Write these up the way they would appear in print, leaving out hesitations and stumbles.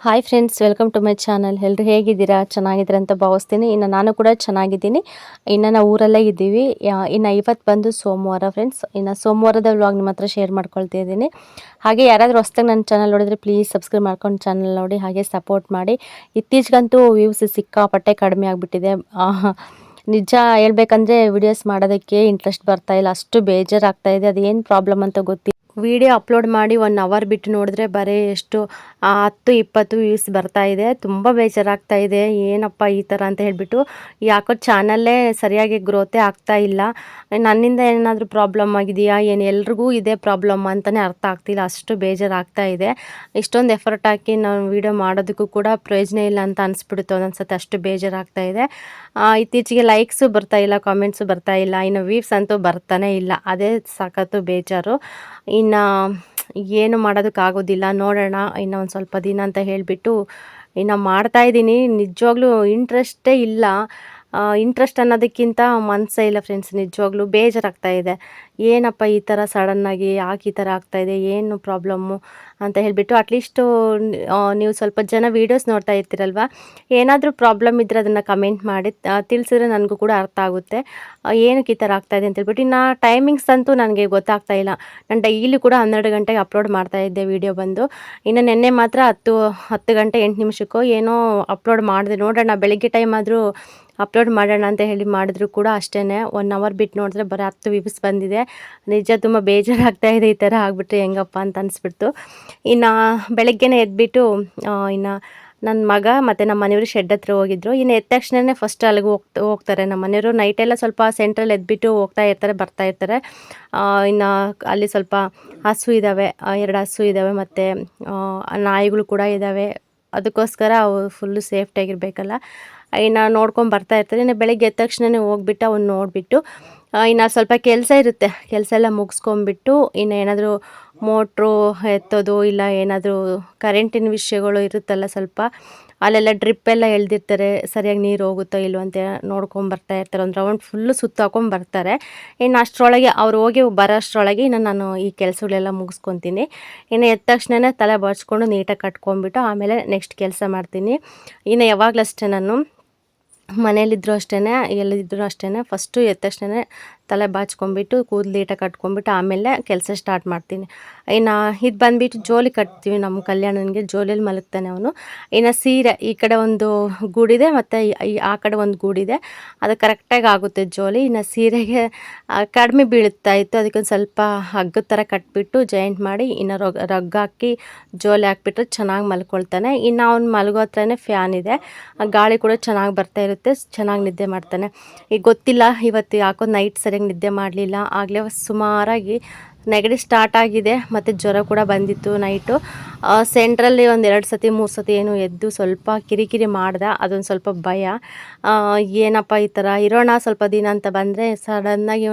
Hi friends, welcome to my channel. ಎಲ್ಲರೂ ಹೇಗಿದ್ದೀರಾ? ಚೆನ್ನಾಗಿದ್ದೀರಾ ಅಂತ ಭಾವಿಸ್ತೀನಿ. ಇನ್ನು ನಾನು ಕೂಡ ಚೆನ್ನಾಗಿದ್ದೀನಿ. ಇನ್ನು ನಾವು ಊರಲ್ಲೇ ಇದ್ದೀವಿ. ಇನ್ನು ಇವತ್ತು ಬಂದು ಸೋಮವಾರ ಫ್ರೆಂಡ್ಸ್. ಇನ್ನು ಸೋಮವಾರದ ವ್ಲಾಗ್ ನಿಮ್ಮ ಹತ್ರ ಶೇರ್ ಮಾಡ್ಕೊಳ್ತಾ ಇದ್ದೀನಿ. ಹಾಗೆ ಯಾರಾದರೂ ಹೊಸ್ದಾಗಿ ನನ್ನ ಚಾನಲ್ ನೋಡಿದ್ರೆ ಪ್ಲೀಸ್ ಸಬ್ಸ್ಕ್ರೈಬ್ ಮಾಡ್ಕೊಂಡು ಚಾನಲ್ ನೋಡಿ, ಹಾಗೆ ಸಪೋರ್ಟ್ ಮಾಡಿ. ಇತ್ತೀಚೆಗಂತೂ ವ್ಯೂಸ್ ಸಿಕ್ಕಾಪಟ್ಟೆ ಕಡಿಮೆ ಆಗಿಬಿಟ್ಟಿದೆ. ನಿಜ ಹೇಳ್ಬೇಕಂದ್ರೆ ವಿಡಿಯೋಸ್ ಮಾಡೋದಕ್ಕೆ ಇಂಟ್ರೆಸ್ಟ್ ಬರ್ತಾ ಇಲ್ಲ, ಅಷ್ಟು ಬೇಜಾರಾಗ್ತಾ ಇದೆ. ಅದೇನು ಪ್ರಾಬ್ಲಮ್ ಅಂತ ಗೊತ್ತಿಲ್ಲ. ವಿಡಿಯೋ ಅಪ್ಲೋಡ್ ಮಾಡಿ 1 ಅವರ್ ಬಿಟ್ಟು ನೋಡಿದ್ರೆ ಬರೀ ಎಷ್ಟು 10-20 ವ್ಯೂಸ್ ಬರ್ತಾ ಇದೆ. ತುಂಬ ಬೇಜಾರಾಗ್ತಾ ಇದೆ. ಏನಪ್ಪ ಈ ಥರ ಅಂತ ಹೇಳಿಬಿಟ್ಟು, ಯಾಕೋ ಚಾನಲ್ಲೇ ಸರಿಯಾಗಿ ಗ್ರೋತೇ ಆಗ್ತಾ ಇಲ್ಲ. ನನ್ನಿಂದ ಏನಾದರೂ ಪ್ರಾಬ್ಲಮ್ ಆಗಿದೆಯಾ ಏನು, ಎಲ್ರಿಗೂ ಇದೇ ಪ್ರಾಬ್ಲಮ್ ಅಂತಲೇ ಅರ್ಥ ಆಗ್ತಿಲ್ಲ. ಅಷ್ಟು ಬೇಜಾರಾಗ್ತಾ ಇದೆ. ಇಷ್ಟೊಂದು ಎಫರ್ಟ್ ಹಾಕಿ ನಾನು ವಿಡಿಯೋ ಮಾಡೋದಕ್ಕೂ ಕೂಡ ಪ್ರಯೋಜನ ಇಲ್ಲ ಅಂತ ಅನಿಸ್ಬಿಡುತ್ತೆ ಒಂದೊಂದ್ಸತಿ. ಅಷ್ಟು ಬೇಜಾರಾಗ್ತಾ ಇದೆ. ಇತ್ತೀಚೆಗೆ ಲೈಕ್ಸು ಬರ್ತಾ ಇಲ್ಲ, ಕಾಮೆಂಟ್ಸು ಬರ್ತಾ ಇಲ್ಲ, ಇನ್ನು ವ್ಯೂಸ್ ಅಂತೂ ಬರ್ತಾನೆ ಇಲ್ಲ. ಅದೇ ಸಖತ್ತು ಬೇಜಾರು. ಇನ್ನು ಏನು ಮಾಡೋದಕ್ಕಾಗೋದಿಲ್ಲ, ನೋಡೋಣ ಇನ್ನು ಒಂದು ಸ್ವಲ್ಪ ದಿನ ಅಂತ ಹೇಳಿಬಿಟ್ಟು ಇನ್ನು ಮಾಡ್ತಾಯಿದ್ದೀನಿ. ನಿಜವಾಗ್ಲೂ ಇಂಟ್ರೆಸ್ಟೇ ಇಲ್ಲ. ಇಂಟ್ರೆಸ್ಟ್ ಅನ್ನೋದಕ್ಕಿಂತ ಮನಸ್ಸೇ ಇಲ್ಲ ಫ್ರೆಂಡ್ಸ್. ನಿಜವಾಗ್ಲೂ ಬೇಜಾರಾಗ್ತಾ ಇದೆ. ಏನಪ್ಪ ಈ ಥರ ಸಡನ್ನಾಗಿ ಯಾಕೆ ಈ ಥರ ಆಗ್ತಾಯಿದೆ, ಏನು ಪ್ರಾಬ್ಲಮ್ಮು ಅಂತ ಹೇಳಿಬಿಟ್ಟು. ಅಟ್ಲೀಸ್ಟು ನೀವು ಸ್ವಲ್ಪ ಜನ ವೀಡಿಯೋಸ್ ನೋಡ್ತಾ ಇರ್ತೀರಲ್ವ, ಏನಾದರೂ ಪ್ರಾಬ್ಲಮ್ ಇದ್ದರೆ ಅದನ್ನು ಕಮೆಂಟ್ ಮಾಡಿ ತಿಳಿಸಿದ್ರೆ ನನಗೂ ಕೂಡ ಅರ್ಥ ಆಗುತ್ತೆ ಏನಕ್ಕೆ ಈ ಥರ ಆಗ್ತಾಯಿದೆ ಅಂತ ಹೇಳ್ಬಿಟ್ಟು. ಇನ್ನು ಟೈಮಿಂಗ್ಸ್ ಅಂತೂ ನನಗೆ ಗೊತ್ತಾಗ್ತಾ ಇಲ್ಲ. ನಾನು ಡೈಲಿ ಕೂಡ 12 ಗಂಟೆಗೆ ಅಪ್ಲೋಡ್ ಮಾಡ್ತಾಯಿದ್ದೆ ವಿಡಿಯೋ ಬಂದು. ಇನ್ನು ನಿನ್ನೆ ಮಾತ್ರ 10 ಗಂಟೆ 8 ನಿಮಿಷಕ್ಕೋ ಏನೋ ಅಪ್ಲೋಡ್ ಮಾಡಿದೆ. ನೋಡೋಣ ಬೆಳಗ್ಗೆ ಟೈಮ್ ಆದರೂ ಅಪ್ಲೋಡ್ ಮಾಡೋಣ ಅಂತ ಹೇಳಿ ಮಾಡಿದ್ರು ಕೂಡ ಅಷ್ಟೇ 1 ಅವರ್ ಬಿಟ್ಟು ನೋಡಿದ್ರೆ ಬರೀ 10 ವ್ಯೂಸ್ ಬಂದಿದೆ. ನಿಜ ತುಂಬ ಬೇಜಾರಾಗ್ತಾ ಇದೆ. ಈ ಥರ ಆಗಿಬಿಟ್ರೆ ಹೆಂಗಪ್ಪ ಅಂತ ಅನಿಸ್ಬಿಡ್ತು. ಇನ್ನು ಬೆಳಗ್ಗೆನೇ ಎದ್ಬಿಟ್ಟು ಇನ್ನು ನನ್ನ ಮಗ ಮತ್ತು ನಮ್ಮ ಮನೆಯವರು ಶೆಡ್ ಹತ್ರ ಹೋಗಿದ್ರು. ಇನ್ನು ಎದ್ದ ತಕ್ಷಣವೇ ಫಸ್ಟ್ ಅಲ್ಲಿಗೆ ಹೋಗ್ತಾರೆ ನಮ್ಮ ಮನೆಯವರು. ನೈಟೆಲ್ಲ ಸ್ವಲ್ಪ ಸೆಂಟ್ರಲ್ಲಿ ಎದ್ಬಿಟ್ಟು ಹೋಗ್ತಾ ಇರ್ತಾರೆ, ಬರ್ತಾ ಇರ್ತಾರೆ. ಇನ್ನು ಅಲ್ಲಿ ಸ್ವಲ್ಪ ಹಸು ಇದ್ದಾವೆ, 2 ಹಸು ಇದ್ದಾವೆ, ಮತ್ತು ನಾಯಿಗಳು ಕೂಡ ಇದ್ದಾವೆ. ಅದಕ್ಕೋಸ್ಕರ ಅವು ಫುಲ್ಲು ಸೇಫ್ಟಿಯಾಗಿರಬೇಕಲ್ಲ, ಇನ್ನು ನೋಡ್ಕೊಂಡು ಬರ್ತಾ ಇರ್ತಾರೆ. ಇನ್ನು ಬೆಳಗ್ಗೆ ಎದ್ದ ತಕ್ಷಣವೇ ಹೋಗ್ಬಿಟ್ಟು ಅವನ್ನ ನೋಡಿಬಿಟ್ಟು ಇನ್ನು ಸ್ವಲ್ಪ ಕೆಲಸ ಇರುತ್ತೆ, ಕೆಲಸ ಎಲ್ಲ ಮುಗಿಸ್ಕೊಂಬಿಟ್ಟು ಇನ್ನು ಏನಾದರೂ ಮೋಟ್ರು ಎತ್ತೋದು ಇಲ್ಲ ಏನಾದರೂ ಕರೆಂಟಿನ ವಿಷಯಗಳು ಇರುತ್ತಲ್ಲ ಸ್ವಲ್ಪ, ಅಲ್ಲೆಲ್ಲ ಡ್ರಿಪ್ಪೆಲ್ಲ ಎಳೆದಿರ್ತಾರೆ, ಸರಿಯಾಗಿ ನೀರು ಹೋಗುತ್ತೋ ಇಲ್ವೋ ಅಂತ ನೋಡ್ಕೊಂಬರ್ತಾ ಇರ್ತಾರೆ. ಒಂದು ರೌಂಡ್ ಫುಲ್ಲು ಸುತ್ತಾಕೊಂಬರ್ತಾರೆ. ಇನ್ನು ಅಷ್ಟರೊಳಗೆ ಅವ್ರು ಹೋಗಿ ಬರೋ ಅಷ್ಟರೊಳಗೆ ಇನ್ನು ನಾನು ಈ ಕೆಲಸಗಳೆಲ್ಲ ಮುಗಿಸ್ಕೊತೀನಿ. ಇನ್ನು ಎದ್ದ ತಕ್ಷಣವೇ ತಲೆ ಬಾಚ್ಕೊಂಡು ನೀಟಾಗಿ ಕಟ್ಕೊಂಡ್ಬಿಟ್ಟು ಆಮೇಲೆ ನೆಕ್ಸ್ಟ್ ಕೆಲಸ ಮಾಡ್ತೀನಿ. ಇನ್ನು ಯಾವಾಗಲೂ ಅಷ್ಟೇ, ನಾನು ಮನೇಲಿದ್ದರೂ ಅಷ್ಟೇ, ಎಲ್ಲಿದ್ದರೂ ಅಷ್ಟೇ, ಫಸ್ಟು ಎದ್ದ ತಕ್ಷಣ ತಲೆ ಬಾಚ್ಕೊಂಬಿಟ್ಟು ಕೂದಲು ನೀಟಾಗಿ ಕಟ್ಕೊಂಬಿಟ್ಟು ಆಮೇಲೆ ಕೆಲಸ ಸ್ಟಾರ್ಟ್ ಮಾಡ್ತೀನಿ. ಇನ್ನು ಇದು ಬಂದುಬಿಟ್ಟು ಜೋಲಿ ಕಟ್ತೀವಿ. ನಮ್ಮ ಕಲ್ಯಾಣನಿಗೆ ಜೋಲಿಯಲ್ಲಿ ಮಲಗ್ತಾನೆ ಅವನು. ಇನ್ನು ಸೀರೆ ಈ ಕಡೆ ಒಂದು ಗೂಡಿದೆ ಮತ್ತು ಆ ಕಡೆ ಒಂದು ಗೂಡಿದೆ, ಅದು ಕರೆಕ್ಟಾಗಿ ಆಗುತ್ತೆ ಜೋಲಿ. ಇನ್ನು ಸೀರೆಗೆ ಕಡಿಮೆ ಬೀಳುತ್ತಾ ಇತ್ತು, ಅದಕ್ಕೊಂದು ಸ್ವಲ್ಪ ಹಗ್ಗದ ಥರ ಕಟ್ಬಿಟ್ಟು ಜಾಯಿಂಟ್ ಮಾಡಿ ಇನ್ನು ರಗ್ ಹಾಕಿ ಜೋಲಿ ಹಾಕ್ಬಿಟ್ರೆ ಚೆನ್ನಾಗಿ ಮಲ್ಕೊಳ್ತಾನೆ. ಇನ್ನು ಅವ್ನು ಮಲಗೋ ಹತ್ರನೇ ಫ್ಯಾನ್ ಇದೆ, ಗಾಳಿ ಕೂಡ ಚೆನ್ನಾಗಿ ಬರ್ತಾ ಇರುತ್ತೆ, ಚೆನ್ನಾಗಿ ನಿದ್ದೆ ಮಾಡ್ತಾನೆ. ಈಗ ಗೊತ್ತಿಲ್ಲ ಇವತ್ತು ಯಾಕೋ ನೈಟ್ ಸರಿಯಾಗಿ ನಿದ್ದೆ ಮಾಡಲಿಲ್ಲ. ಆಗಲೇ ಸುಮಾರಾಗಿ ನೆಗಡಿ ಸ್ಟಾರ್ಟ್ ಆಗಿದೆ ಮತ್ತು ಜ್ವರ ಕೂಡ ಬಂದಿತ್ತು ನೈಟು. ಸೆಂಟ್ರಲ್ಲಿ ಒಂದು 2 ಸತಿ 3 ಸತಿ ಏನು ಎದ್ದು ಸ್ವಲ್ಪ ಕಿರಿಕಿರಿ ಮಾಡ್ದೆ. ಅದೊಂದು ಸ್ವಲ್ಪ ಭಯ, ಏನಪ್ಪ ಈ ಥರ ಇರೋಣ ಸ್ವಲ್ಪ ದಿನ ಅಂತ ಬಂದರೆ ಸಡನ್ನಾಗಿ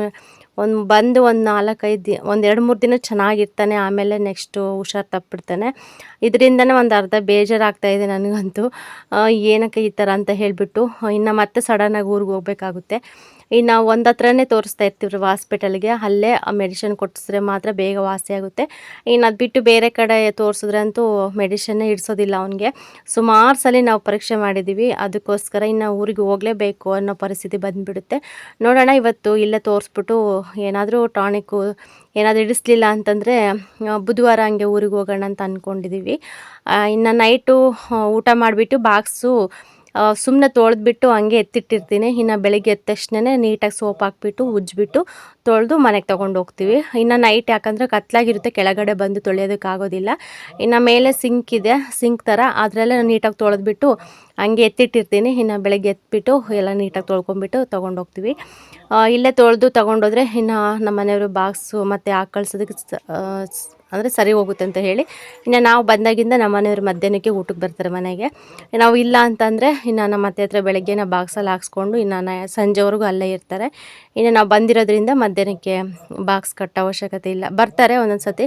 ಒಂದು 4-5 ಒಂದು 2-3 ದಿನ ಚೆನ್ನಾಗಿರ್ತಾನೆ, ಆಮೇಲೆ ನೆಕ್ಸ್ಟು ಹುಷಾರು ತಪ್ಪಿಡ್ತಾನೆ. ಇದರಿಂದನೇ ಒಂದು ಅರ್ಧ ಬೇಜಾರಾಗ್ತಾಯಿದೆ ನನಗಂತೂ, ಏನಕ್ಕೆ ಈ ಥರ ಅಂತ ಹೇಳಿಬಿಟ್ಟು. ಇನ್ನು ಮತ್ತೆ ಸಡನ್ನಾಗಿ ಊರಿಗೆ ಹೋಗ್ಬೇಕಾಗುತ್ತೆ. ಇನ್ನು ಒಂದು ಹತ್ರನೇ ತೋರಿಸ್ತಾ ಇರ್ತೀವಿ ಹಾಸ್ಪಿಟಲ್ಗೆ, ಅಲ್ಲೇ ಮೆಡಿಷನ್ ಕೊಟ್ಟಿಸಿದ್ರೆ ಮಾತ್ರ ಬೇಗ ವಾಸಿ ಆಗುತ್ತೆ. ಇನ್ನು ಅದು ಬಿಟ್ಟು ಬೇರೆ ಕಡೆ ತೋರಿಸಿದ್ರಂತೂ ಮೆಡಿಷನ್ನೇ ಇಡಿಸೋದಿಲ್ಲ ಅವನಿಗೆ. ಸುಮಾರು ಸಲ ನಾವು ಪರೀಕ್ಷೆ ಮಾಡಿದ್ದೀವಿ, ಅದಕ್ಕೋಸ್ಕರ ಇನ್ನು ಊರಿಗೆ ಹೋಗಲೇಬೇಕು ಅನ್ನೋ ಪರಿಸ್ಥಿತಿ ಬಂದುಬಿಡುತ್ತೆ. ನೋಡೋಣ ಇವತ್ತು ಇಲ್ಲೇ ತೋರಿಸ್ಬಿಟ್ಟು ಏನಾದರೂ ಟಾನಿಕ್ಕು ಏನಾದರೂ ಇಡಿಸ್ಲಿಲ್ಲ ಅಂತಂದರೆ ಬುಧವಾರ ಹಂಗೆ ಊರಿಗೆ ಹೋಗೋಣ ಅಂತ ಅಂದ್ಕೊಂಡಿದ್ದೀವಿ. ಇನ್ನು ನೈಟು ಊಟ ಮಾಡಿಬಿಟ್ಟು ಬಾಕ್ಸು ಸುಮ್ಮನೆ ತೊಳೆದ್ಬಿಟ್ಟು ಹಂಗೆ ಎತ್ತಿಟ್ಟಿರ್ತೀನಿ. ಇನ್ನು ಬೆಳಿಗ್ಗೆ ಎದ್ದ ತಕ್ಷಣ ನೀಟಾಗಿ ಸೋಪ್ ಹಾಕ್ಬಿಟ್ಟು ಉಜ್ಜಿಬಿಟ್ಟು ತೊಳೆದು ಮನೆಗೆ ತೊಗೊಂಡು ಹೋಗ್ತೀವಿ. ಇನ್ನು ನೈಟ್ ಯಾಕಂದರೆ ಕತ್ಲಾಗಿರುತ್ತೆ, ಕೆಳಗಡೆ ಬಂದು ತೊಳೆಯೋದಕ್ಕಾಗೋದಿಲ್ಲ. ಇನ್ನು ಮೇಲೆ ಸಿಂಕ್ ಇದೆ, ಸಿಂಕ್ ಥರ, ಅದರಲ್ಲೇ ನೀಟಾಗಿ ತೊಳೆದ್ಬಿಟ್ಟು ಹಂಗೆ ಎತ್ತಿಟ್ಟಿರ್ತೀನಿ. ಇನ್ನು ಬೆಳಗ್ಗೆ ಎತ್ಬಿಟ್ಟು ಎಲ್ಲ ನೀಟಾಗಿ ತೊಳ್ಕೊಂಬಿಟ್ಟು ತೊಗೊಂಡೋಗ್ತೀವಿ. ಇಲ್ಲೇ ತೊಳೆದು ತೊಗೊಂಡೋದ್ರೆ ಇನ್ನು ನಮ್ಮ ಮನೆಯವರು ಬಾಕ್ಸು ಮತ್ತು ಹಾಕಿ ಕಳ್ಸೋದಕ್ಕೆ ಅಂದರೆ ಸರಿ ಹೋಗುತ್ತೆ ಅಂತ ಹೇಳಿ ಇನ್ನು ನಾವು ಬಂದಾಗಿಂದ ನಮ್ಮ ಮನೆಯವರು ಮಧ್ಯಾಹ್ನಕ್ಕೆ ಊಟಕ್ಕೆ ಬರ್ತಾರೆ ಮನೆಗೆ. ನಾವು ಇಲ್ಲ ಅಂತಂದರೆ ಇನ್ನು ನಮ್ಮ ಅತ್ತೆ ಹತ್ರ ಬೆಳಗ್ಗೆನ ಬಾಕ್ಸಲ್ಲಿ ಹಾಕ್ಸ್ಕೊಂಡು ಇನ್ನು ಸಂಜೆವರೆಗೂ ಅಲ್ಲೇ ಇರ್ತಾರೆ. ಇನ್ನು ನಾವು ಬಂದಿರೋದ್ರಿಂದ ಮಧ್ಯಾಹ್ನಕ್ಕೆ ಬಾಕ್ಸ್ ಕಟ್ಟೋ ಅವಶ್ಯಕತೆ ಇಲ್ಲ. ಬರ್ತಾರೆ ಒಂದೊಂದು ಸತಿ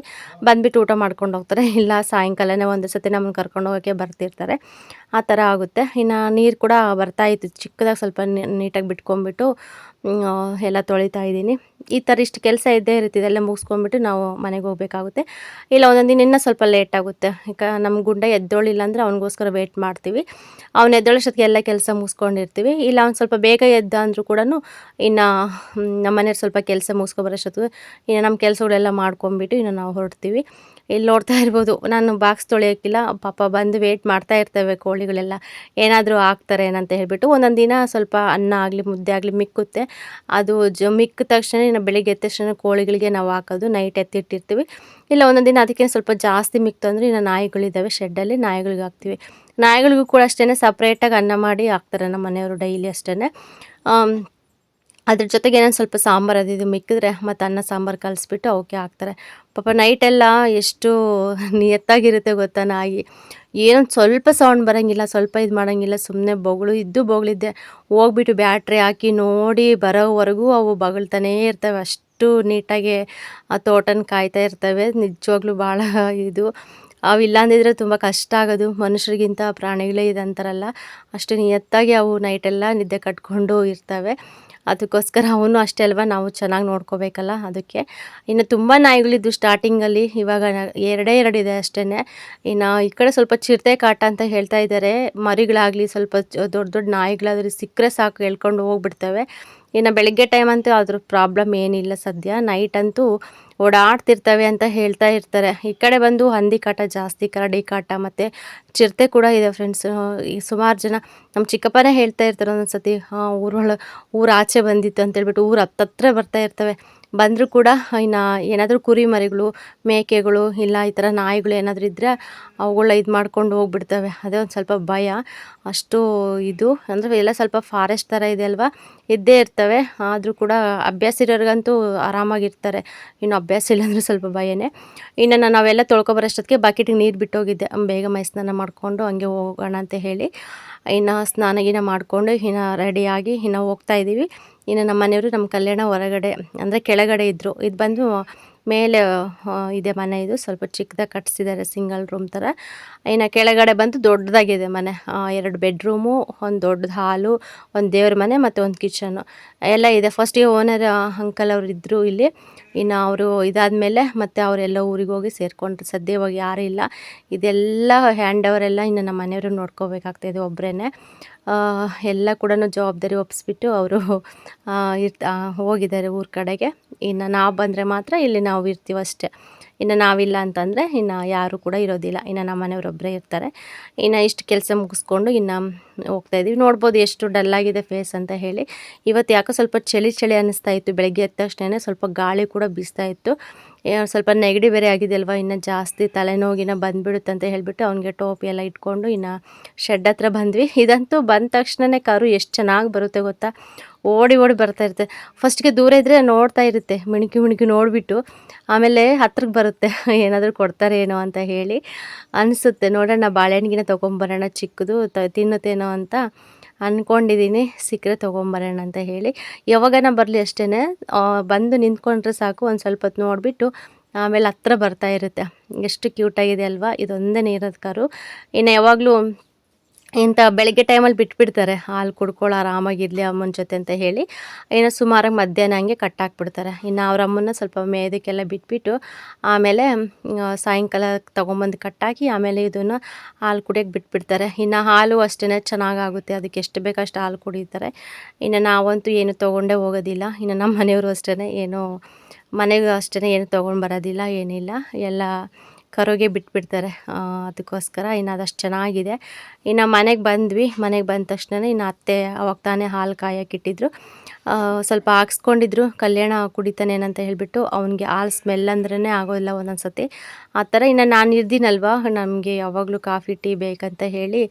ಬಂದುಬಿಟ್ಟು ಊಟ ಮಾಡ್ಕೊಂಡು ಹೋಗ್ತಾರೆ, ಇಲ್ಲ ಸಾಯಂಕಾಲನೇ ಒಂದು ಸತಿ ನಮ್ಮನ್ನು ಕರ್ಕೊಂಡು ಹೋಗೋಕ್ಕೆ ಬರ್ತಿರ್ತಾರೆ. ಆ ಥರ ಆಗುತ್ತೆ. ಇನ್ನು ನೀರು ಕೂಡ ಬರ್ತಾಯಿತ್ತು ಚಿಕ್ಕದಾಗಿ, ಸ್ವಲ್ಪ ನೀಟಾಗಿ ಬಿಟ್ಕೊಂಡ್ಬಿಟ್ಟು ಎಲ್ಲ ತೊಳಿತಾ ಇದ್ದೀನಿ. ಈ ಥರ ಇಷ್ಟು ಕೆಲಸ ಇದ್ದೇ ಇರುತ್ತೆ. ಇದೆಲ್ಲ ಮುಗಿಸ್ಕೊಂಡ್ಬಿಟ್ಟು ನಾವು ಮನೆಗೆ ಹೋಗಬೇಕಾಗುತ್ತೆ. ಇಲ್ಲ ಒಂದೊಂದು ದಿನ ಇನ್ನೂ ಸ್ವಲ್ಪ ಲೇಟ್ ಆಗುತ್ತೆ. ಈಗ ನಮ್ಮ ಗುಂಡ ಎದ್ದೋಳಿಲ್ಲ ಅಂದರೆ ಅವನಿಗೋಸ್ಕರ ವೆಯ್ಟ್ ಮಾಡ್ತೀವಿ. ಅವ್ನು ಎದ್ದೇಳೋಷ್ಟೊತ್ತಿಗೆ ಎಲ್ಲ ಕೆಲಸ ಮುಗಿಸ್ಕೊಂಡಿರ್ತೀವಿ. ಇಲ್ಲ ಅವ್ನು ಸ್ವಲ್ಪ ಬೇಗ ಎದ್ದ ಅಂದರೂ ಕೂಡ ಇನ್ನು ನಮ್ಮ ಮನೆಯವ್ರು ಸ್ವಲ್ಪ ಕೆಲಸ ಮುಗಿಸ್ಕೊಬರೋಷ್ಟೊತ್ತಿಗೆ ಇನ್ನು ನಮ್ಮ ಕೆಲಸಗಳೆಲ್ಲ ಮಾಡ್ಕೊಂಬಿಟ್ಟು ಇನ್ನು ನಾವು ಹೊರಡ್ತೀವಿ. ಇಲ್ಲಿ ನೋಡ್ತಾ ಇರ್ಬೋದು, ನಾನು ಬಾಕ್ಸ್ ತೊಳೆಯೋಕ್ಕಿಲ್ಲ, ಪಾಪ ಬಂದು ವೆಯ್ಟ್ ಮಾಡ್ತಾ ಇರ್ತವೆ ಕೋಳಿಗಳೆಲ್ಲ, ಏನಾದರೂ ಹಾಕ್ತಾರೆ ಏನಂತ ಹೇಳ್ಬಿಟ್ಟು. ಒಂದೊಂದು ದಿನ ಸ್ವಲ್ಪ ಅನ್ನ ಆಗಲಿ ಮುದ್ದೆ ಆಗಲಿ ಮಿಕ್ಕುತ್ತೆ. ಅದು ಮಿಕ್ಕಿದ ತಕ್ಷಣ ಇನ್ನು ಬೆಳಿಗ್ಗೆ ಎದ್ದ ತಕ್ಷಣ ಕೋಳಿಗಳಿಗೆ ನಾವು ಹಾಕೋದು, ನೈಟ್ ಎತ್ತಿಟ್ಟಿರ್ತೀವಿ. ಇಲ್ಲ ಒಂದೊಂದು ದಿನ ಅದಕ್ಕೆ ಸ್ವಲ್ಪ ಜಾಸ್ತಿ ಮಿಕ್ತು ಅಂದರೆ ಇನ್ನು ನಾಯಿಗಳಿದ್ದಾವೆ ಶೆಡ್ಡಲ್ಲಿ, ನಾಯಿಗಳಿಗೆ ಹಾಕ್ತೀವಿ. ನಾಯಿಗಳಿಗೂ ಕೂಡ ಅಷ್ಟೇ ಸಪ್ರೇಟಾಗಿ ಅನ್ನ ಮಾಡಿ ಹಾಕ್ತಾರೆ ನಮ್ಮ ಮನೆಯವರು ಡೈಲಿ ಅಷ್ಟೇ. ಅದ್ರ ಜೊತೆಗೆ ಏನೋ ಸ್ವಲ್ಪ ಸಾಂಬಾರು ಅದು ಇದು ಮಿಕ್ಕಿದ್ರೆ ಮತ್ತು ಅನ್ನ ಸಾಂಬಾರು ಕಲಿಸ್ಬಿಟ್ಟು ಅವಕ್ಕೆ ಹಾಕ್ತಾರೆ. ಪಾಪ ನೈಟೆಲ್ಲ ಎಷ್ಟು ನಿಯತ್ತಾಗಿರುತ್ತೆ ಗೊತ್ತಾ ನಾಯಿ. ಏನೊಂದು ಸ್ವಲ್ಪ ಸೌಂಡ್ ಬರೋಂಗಿಲ್ಲ, ಸ್ವಲ್ಪ ಇದು ಮಾಡೋಂಗಿಲ್ಲ, ಸುಮ್ಮನೆ ಬೊಗಳಿದ್ದೆ ಹೋಗ್ಬಿಟ್ಟು ಬ್ಯಾಟ್ರಿ ಹಾಕಿ ನೋಡಿ ಬರೋವರೆಗೂ ಅವು ಬಗಳ್ತಾನೇ ಇರ್ತವೆ. ಅಷ್ಟು ನೀಟಾಗಿ ಆ ತೋಟನ ಕಾಯ್ತಾ ಇರ್ತವೆ. ನಿಜವಾಗ್ಲೂ ಭಾಳ ಇದು. ಅವು ಇಲ್ಲಾಂದಿದ್ರೆ ತುಂಬ ಕಷ್ಟ ಆಗೋದು. ಮನುಷ್ಯರಿಗಿಂತ ಪ್ರಾಣಿಗಳೇ ಇದೆ ಅಂತಾರಲ್ಲ, ಅಷ್ಟು ನಿಯತ್ತಾಗಿ ಅವು ನೈಟೆಲ್ಲ ನಿದ್ದೆ ಕಟ್ಕೊಂಡು ಇರ್ತವೆ. ಅದಕ್ಕೋಸ್ಕರ ಅವನು ಅಷ್ಟೇ ಅಲ್ವಾ, ನಾವು ಚೆನ್ನಾಗಿ ನೋಡ್ಕೋಬೇಕಲ್ಲ ಅದಕ್ಕೆ. ಇನ್ನು ತುಂಬ ನಾಯಿಗಳಿದ್ದು ಸ್ಟಾರ್ಟಿಂಗಲ್ಲಿ, ಇವಾಗ ಎರಡಿದೆ ಅಷ್ಟೇ. ಇನ್ನು ಈ ಕಡೆ ಸ್ವಲ್ಪ ಚಿರತೆ ಕಾಟ ಅಂತ ಹೇಳ್ತಾ ಇದ್ದಾರೆ. ಮರಿಗಳಾಗಲಿ ಸ್ವಲ್ಪ ದೊಡ್ಡ ದೊಡ್ಡ ನಾಯಿಗಳಾದರೆ ಸಿಕ್ಕರೆ ಸಾಕು ಎಳ್ಕೊಂಡು ಹೋಗ್ಬಿಡ್ತವೆ. ಇನ್ನು ಬೆಳಗ್ಗೆ ಟೈಮ್ ಅಂತೂ ಅದ್ರ ಪ್ರಾಬ್ಲಮ್ ಏನಿಲ್ಲ ಸದ್ಯ. ನೈಟ್ ಅಂತೂ ಓಡಾಡ್ತಿರ್ತವೆ ಅಂತ ಹೇಳ್ತಾ ಇರ್ತಾರೆ. ಈ ಕಡೆ ಬಂದು ಹಂದಿ ಕಾಟ ಜಾಸ್ತಿ, ಕರಡಿ ಕಾಟ ಮತ್ತು ಚಿರತೆ ಕೂಡ ಇದೆ ಫ್ರೆಂಡ್ಸ್. ಈ ಸುಮಾರು ಜನ ನಮ್ಮ ಚಿಕ್ಕಪ್ಪನೇ ಹೇಳ್ತಾ ಇರ್ತಾರೆ ಒಂದೊಂದು ಸತಿ, ಊರು ಆಚೆ ಬಂದಿತ್ತು ಅಂತೇಳ್ಬಿಟ್ಟು. ಊರು ಹತ್ತತ್ರ ಬರ್ತಾ ಇರ್ತವೆ. ಬಂದರೂ ಕೂಡ ಇನ್ನು ಏನಾದರೂ ಕುರಿ ಮರಿಗಳು, ಮೇಕೆಗಳು ಇಲ್ಲ ಈ ಥರ ನಾಯಿಗಳು ಏನಾದರೂ ಇದ್ದರೆ ಅವುಗಳ ಇದು ಮಾಡ್ಕೊಂಡು ಹೋಗ್ಬಿಡ್ತವೆ. ಅದೇ ಒಂದು ಸ್ವಲ್ಪ ಭಯ. ಅಷ್ಟು ಇದು ಅಂದರೆ ಎಲ್ಲ ಸ್ವಲ್ಪ ಫಾರೆಸ್ಟ್ ಥರ ಇದೆ ಅಲ್ವಾ, ಇದ್ದೇ ಇರ್ತವೆ. ಆದರೂ ಕೂಡ ಅಭ್ಯಾಸ ಇರೋರಿಗಂತೂ ಆರಾಮಾಗಿರ್ತಾರೆ. ಇನ್ನು ಅಭ್ಯಾಸ ಇಲ್ಲಾಂದರೆ ಸ್ವಲ್ಪ ಭಯನೇ. ಇನ್ನು ನಾವೆಲ್ಲ ತೊಳ್ಕೊಬರೋಷ್ಟೊತ್ತಿಗೆ ಬಕೆಟಿಗೆ ನೀರು ಬಿಟ್ಟೋಗಿದ್ದೆ, ಬೇಗ ಮೈ ಸ್ನಾನ ಮಾಡಿಕೊಂಡು ಹಂಗೆ ಹೋಗೋಣ ಅಂತ ಹೇಳಿ. ಇನ್ನು ಸ್ನಾನ ಗೀನ ಮಾಡಿಕೊಂಡು ಇನ್ನು ರೆಡಿಯಾಗಿ ಇನ್ನು ಹೋಗ್ತಾಯಿದ್ದೀವಿ. ಇನ್ನು ನಮ್ಮ ಮನೆಯವರು ನಮ್ಮ ಕಲ್ಯಾಣ ಹೊರಗಡೆ ಅಂದರೆ ಕೆಳಗಡೆ ಇದ್ದರು. ಇದು ಬಂದು ಮೇಲೆ ಇದೆ ಮನೆ. ಇದು ಸ್ವಲ್ಪ ಚಿಕ್ಕದಾಗಿ ಕಟ್ಸಿದ್ದಾರೆ, ಸಿಂಗಲ್ ರೂಮ್ ಥರ. ಇನ್ನು ಕೆಳಗಡೆ ಬಂದು ದೊಡ್ಡದಾಗಿದೆ ಮನೆ. 2 ಬೆಡ್ರೂಮು, ಒಂದು ದೊಡ್ಡದು ಹಾಲು, ಒಂದು ದೇವ್ರ ಮನೆ ಮತ್ತು ಒಂದು ಕಿಚನ್ನು ಎಲ್ಲ ಇದೆ. ಫಸ್ಟಿಗೆ ಓನರ್ ಅಂಕಲ್ ಅವರು ಇದ್ದರು ಇಲ್ಲಿ. ಇನ್ನು ಅವರು ಇದಾದಮೇಲೆ ಮತ್ತು ಅವರೆಲ್ಲ ಊರಿಗೆ ಹೋಗಿ ಸೇರಿಕೊಂಡ್ರು. ಸದ್ಯ ಇವಾಗ ಯಾರೂ ಇಲ್ಲ. ಇದೆಲ್ಲ ಹ್ಯಾಂಡ್ ಓವರೆಲ್ಲ ಇನ್ನು ನಮ್ಮ ಮನೆಯವರು ನೋಡ್ಕೋಬೇಕಾಗ್ತಾಯಿದೆ ಒಬ್ಬರೇ. ಎಲ್ಲ ಕೂಡ ಜವಾಬ್ದಾರಿ ಒಪ್ಪಿಸ್ಬಿಟ್ಟು ಅವರು ಹೋಗಿದ್ದಾರೆ ಊರ ಕಡೆಗೆ. ಇನ್ನು ನಾವು ಬಂದರೆ ಮಾತ್ರ ಇಲ್ಲಿ ನಾವು ಇರ್ತೀವಿ ಅಷ್ಟೇ. ಇನ್ನು ನಾವಿಲ್ಲ ಅಂತಂದರೆ ಇನ್ನು ಯಾರೂ ಕೂಡ ಇರೋದಿಲ್ಲ. ಇನ್ನು ನಮ್ಮ ಮನೆಯವರೊಬ್ಬರೇ ಇರ್ತಾರೆ. ಇನ್ನು ಇಷ್ಟು ಕೆಲಸ ಮುಗಿಸ್ಕೊಂಡು ಇನ್ನು ಹೋಗ್ತಾಯಿದ್ದೀವಿ. ನೋಡ್ಬೋದು ಎಷ್ಟು ಡಲ್ಲಾಗಿದೆ ಫೇಸ್ ಅಂತ ಹೇಳಿ. ಇವತ್ತು ಯಾಕೋ ಸ್ವಲ್ಪ ಚಳಿ ಅನ್ನಿಸ್ತಾ ಇತ್ತು. ಬೆಳಗ್ಗೆ ಎದ್ದ ತಕ್ಷಣ ಸ್ವಲ್ಪ ಗಾಳಿ ಕೂಡ ಬೀಸ್ತಾ ಇತ್ತು. ಸ್ವಲ್ಪ ನೆಗಡಿ ಬೇರೆ ಆಗಿದೆ ಅಲ್ವಾ, ಇನ್ನು ಜಾಸ್ತಿ ತಲೆನೋವಿನ ಬಂದುಬಿಡುತ್ತೆ ಅಂತ ಹೇಳಿಬಿಟ್ಟು ಅವನಿಗೆ ಟೋಪಿ ಎಲ್ಲ ಇಟ್ಕೊಂಡು ಇನ್ನು ಶೆಡ್ ಹತ್ರ ಬಂದ್ವಿ. ಇದಂತೂ ಬಂದ ತಕ್ಷಣವೇ ಕಾರು ಎಷ್ಟು ಚೆನ್ನಾಗಿ ಬರುತ್ತೆ ಗೊತ್ತಾ, ಓಡಿ ಬರ್ತಾ ಇರುತ್ತೆ. ಫಸ್ಟ್ಗೆ ದೂರ ಇದ್ದರೆ ನೋಡ್ತಾ ಇರುತ್ತೆ, ಮಿಣುಕಿ ನೋಡಿಬಿಟ್ಟು ಆಮೇಲೆ ಹತ್ರಕ್ಕೆ ಬರುತ್ತೆ. ಏನಾದರೂ ಕೊಡ್ತಾರೆ ಏನೋ ಅಂತ ಹೇಳಿ ಅನಿಸುತ್ತೆ. ನೋಡೋಣ ಬಾಳೆಹಣ್ಣಿನ ತೊಗೊಂಬರೋಣ, ಚಿಕ್ಕದು ತಿನ್ನುತ್ತೇನೋ ಅಂತ ಅಂದ್ಕೊಂಡಿದ್ದೀನಿ. ಸಿಕ್ಕರೆ ತೊಗೊಂಬರೋಣ ಅಂತ ಹೇಳಿ. ಯಾವಾಗನ ಬರಲಿ ಅಷ್ಟೇ, ಬಂದು ನಿಂತ್ಕೊಂಡ್ರೆ ಸಾಕು, ಒಂದು ಸ್ವಲ್ಪ ಹೊತ್ತು ನೋಡಿಬಿಟ್ಟು ಆಮೇಲೆ ಹತ್ರ ಬರ್ತಾ ಇರುತ್ತೆ. ಎಷ್ಟು ಕ್ಯೂಟಾಗಿದೆ ಅಲ್ವಾ. ಇದೊಂದೇ ನೀರದ ಕಾರು. ಇನ್ನು ಯಾವಾಗಲೂ ಇಂಥ ಬೆಳಗ್ಗೆ ಟೈಮಲ್ಲಿ ಬಿಟ್ಬಿಡ್ತಾರೆ, ಹಾಲು ಕುಡ್ಕೊಳ್ಳೋ ಆರಾಮಾಗಿರಲಿ ಅಮ್ಮನ ಜೊತೆ ಅಂತ ಹೇಳಿ. ಇನ್ನು ಸುಮಾರಾಗಿ ಮಧ್ಯಾಹ್ನ ಹಂಗೆ ಕಟ್ಟಾಕ್ಬಿಡ್ತಾರೆ. ಇನ್ನು ಅವ್ರ ಅಮ್ಮನ್ನ ಸ್ವಲ್ಪ ಮೇದಕ್ಕೆಲ್ಲ ಬಿಟ್ಬಿಟ್ಟು ಆಮೇಲೆ ಸಾಯಂಕಾಲ ತೊಗೊಂಬಂದು ಕಟ್ಟಾಕಿ ಆಮೇಲೆ ಇದನ್ನು ಹಾಲು ಕುಡಿಯೋಕ್ಕೆ ಬಿಟ್ಬಿಡ್ತಾರೆ. ಇನ್ನು ಹಾಲು ಅಷ್ಟೇ ಚೆನ್ನಾಗಾಗುತ್ತೆ, ಅದಕ್ಕೆ ಎಷ್ಟು ಬೇಕಷ್ಟು ಹಾಲು ಕುಡಿತಾರೆ. ಇನ್ನು ನಾವಂತೂ ಏನು ತೊಗೊಂಡೇ ಹೋಗೋದಿಲ್ಲ. ಇನ್ನು ನಮ್ಮ ಮನೆಯವರು ಅಷ್ಟೇ, ಏನು ಮನೆಗೂ ಅಷ್ಟೇ ಏನು ತೊಗೊಂಡು ಬರೋದಿಲ್ಲ, ಏನಿಲ್ಲ, ಎಲ್ಲ ಕರುಗೆ ಬಿಟ್ಬಿಡ್ತಾರೆ. ಅದಕ್ಕೋಸ್ಕರ ಇನ್ನು ಅದಷ್ಟು ಚೆನ್ನಾಗಿದೆ. ಇನ್ನು ಮನೆಗೆ ಬಂದ್ವಿ. ಮನೆಗೆ ಬಂದ ತಕ್ಷಣ ಇನ್ನು ಅತ್ತೆ ಅವಾಗ ತಾನೇ ಹಾಲು ಕಾಯೋಕ್ಕಿಟ್ಟಿದ್ರು. ಸ್ವಲ್ಪ ಹಾಕ್ಸ್ಕೊಂಡಿದ್ರು, ಕಲ್ಯಾಣ ಕುಡಿತಾನೇನಂತ ಹೇಳಿಬಿಟ್ಟು. ಅವ್ನಿಗೆ ಹಾಲು ಸ್ಮೆಲ್ ಅಂದ್ರೇ ಆಗೋಲ್ಲ ಒಂದೊಂದು ಸತಿ ಆ ಥರ. ಇನ್ನು ನಾನು ಇರ್ತೀನಲ್ವ, ನಮಗೆ ಯಾವಾಗಲೂ ಕಾಫಿ ಟೀ ಬೇಕಂತ ಹೇಳಿ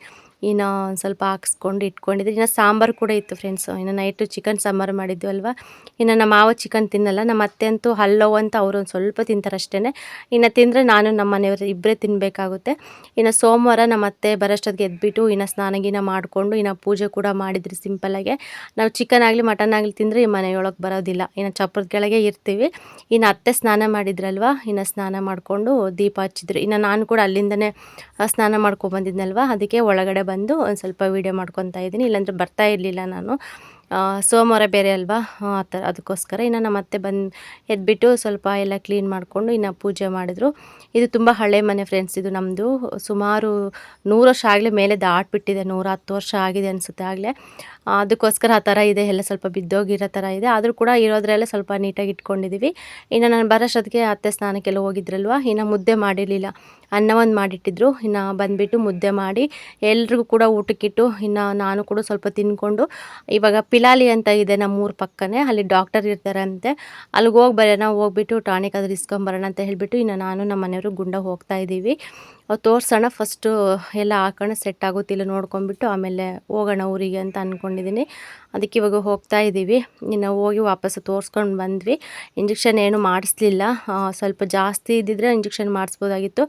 ಇನ್ನು ಒಂದು ಸ್ವಲ್ಪ ಹಾಕ್ಸ್ಕೊಂಡು ಇಟ್ಕೊಂಡಿದ್ದೆ. ಇನ್ನು ಸಾಂಬಾರು ಕೂಡ ಇತ್ತು ಫ್ರೆಂಡ್ಸು. ಇನ್ನು ನೈಟು ಚಿಕನ್ ಸಾಂಬಾರು ಮಾಡಿದ್ದು ಅಲ್ವಾ. ಇನ್ನು ನಮ್ಮ ಮಾವ ಚಿಕನ್ ತಿನ್ನಲ್ಲ, ನಮ್ಮ ಅತ್ತೆ ಅಂತೂ ಹಲ್ಲವು ಅಂತ ಅವರು ಒಂದು ಸ್ವಲ್ಪ ತಿಂತಾರೆ ಅಷ್ಟೇ. ಇನ್ನು ತಿಂದರೆ ನಾನು ನಮ್ಮ ಮನೆಯವರು ಇಬ್ಬರೇ ತಿನ್ನಬೇಕಾಗುತ್ತೆ. ಇನ್ನು ಸೋಮವಾರ ನಮ್ಮ ಅತ್ತೆ ಬರೋಷ್ಟೊತ್ತಿಗೆ ಎದ್ಬಿಟ್ಟು ಇನ್ನು ಸ್ನಾನ ಗೀನ ಮಾಡಿಕೊಂಡು ಇನ್ನು ಪೂಜೆ ಕೂಡ ಮಾಡಿದ್ರಿ ಸಿಂಪಲ್ಲಾಗೆ. ನಾವು ಚಿಕನ್ ಆಗಲಿ ಮಟನ್ ಆಗಲಿ ತಿಂದರೆ ಈ ಮನೆಯೊಳಗೆ ಬರೋದಿಲ್ಲ, ಇನ್ನು ಚಪ್ಪರದ ಕೆಳಗೆ ಇರ್ತೀವಿ. ಇನ್ನು ಅತ್ತೆ ಸ್ನಾನ ಮಾಡಿದ್ರಲ್ವ, ಇನ್ನು ಸ್ನಾನ ಮಾಡಿಕೊಂಡು ದೀಪ ಹಚ್ಚಿದ್ರು. ಇನ್ನು ನಾನು ಕೂಡ ಅಲ್ಲಿಂದನೇ ಸ್ನಾನ ಮಾಡ್ಕೊಬಂದಿದ್ನಲ್ವ, ಅದಕ್ಕೆ ಒಳಗಡೆ ಬಂದು ಒಂದು ಸ್ವಲ್ಪ ವೀಡಿಯೋ ಮಾಡ್ಕೊತಾ ಇದ್ದೀನಿ. ಇಲ್ಲಾಂದರೆ ಬರ್ತಾ ಇರಲಿಲ್ಲ ನಾನು. ಸೋಮವಾರ ಬೇರೆ ಅಲ್ವಾ ಆ ಥರ ಅದಕ್ಕೋಸ್ಕರ. ಇನ್ನು ನಮ್ಮ ಅತ್ತೆ ಎದ್ಬಿಟ್ಟು ಸ್ವಲ್ಪ ಎಲ್ಲ ಕ್ಲೀನ್ ಮಾಡಿಕೊಂಡು ಇನ್ನು ಪೂಜೆ ಮಾಡಿದ್ರು. ಇದು ತುಂಬ ಹಳೆ ಮನೆ ಫ್ರೆಂಡ್ಸ್, ಇದು ನಮ್ಮದು ಸುಮಾರು 100 ವರ್ಷ ಆಗಲೇ ಮೇಲೆ ದಾಟ್ಬಿಟ್ಟಿದೆ, 110 ವರ್ಷ ಆಗಿದೆ ಅನಿಸುತ್ತೆ ಆಗಲೇ. ಅದಕ್ಕೋಸ್ಕರ ಆ ಥರ ಇದೆ, ಎಲ್ಲ ಸ್ವಲ್ಪ ಬಿದ್ದೋಗಿರೋ ಥರ ಇದೆ. ಆದರೂ ಕೂಡ ಇರೋದ್ರಲ್ಲೇ ಸ್ವಲ್ಪ ನೀಟಾಗಿ ಇಟ್ಕೊಂಡಿದ್ದೀವಿ. ಇನ್ನು ನಾನು ಬರೋಷ್ಟೊತ್ತಿಗೆ ಅತ್ತೆ ಸ್ನಾನಕ್ಕೆಲ್ಲ ಹೋಗಿದ್ರಲ್ವ, ಇನ್ನು ಮುದ್ದೆ ಮಾಡಿರಲಿಲ್ಲ, ಅನ್ನ ಒಂದು ಮಾಡಿಟ್ಟಿದ್ರು. ಇನ್ನು ಬಂದುಬಿಟ್ಟು ಮುದ್ದೆ ಮಾಡಿ ಎಲ್ರಿಗೂ ಕೂಡ ಊಟಕ್ಕಿಟ್ಟು ಇನ್ನು ನಾನು ಕೂಡ ಸ್ವಲ್ಪ ತಿಂದ್ಕೊಂಡು ಇವಾಗ ಪಿಲಾಲಿ ಅಂತ ಇದೆ ನಮ್ಮೂರ ಪಕ್ಕನೇ, ಅಲ್ಲಿ ಡಾಕ್ಟರ್ ಇರ್ತಾರಂತೆ, ಅಲ್ಲಿಗೆ ಬರೋಣ, ಹೋಗ್ಬಿಟ್ಟು ಟಾನಿಕ್ ಆದರೂ ಇಸ್ಕೊಂಬರೋಣ ಅಂತ ಹೇಳಿಬಿಟ್ಟು ಇನ್ನು ನಾನು ನಮ್ಮ ಮನೆಯವರು ಗುಂಡ ಹೋಗ್ತಾ ಇದ್ದೀವಿ. ತೋರಿಸೋಣ, ಫಸ್ಟು ಎಲ್ಲ ಹಾಕೋಣ ಸೆಟ್ ಆಗುತ್ತಿಲ್ಲ ನೋಡ್ಕೊಂಬಿಟ್ಟು ಆಮೇಲೆ ಹೋಗೋಣ ಊರಿಗೆ ಅಂತ ಅಂದ್ಕೊಂಡಿದ್ದೀನಿ. ಅದಕ್ಕೆ ಇವಾಗ ಹೋಗ್ತಾ ಇದ್ದೀವಿ. ಇನ್ನು ಹೋಗಿ ವಾಪಸ್ಸು ತೋರಿಸ್ಕೊಂಡು ಬಂದ್ವಿ. ಇಂಜೆಕ್ಷನ್ ಏನು ಮಾಡಿಸ್ಲಿಲ್ಲ, ಸ್ವಲ್ಪ ಜಾಸ್ತಿ ಇದ್ದಿದ್ರೆ ಇಂಜೆಕ್ಷನ್ ಮಾಡಿಸ್ಬೋದಾಗಿತ್ತು.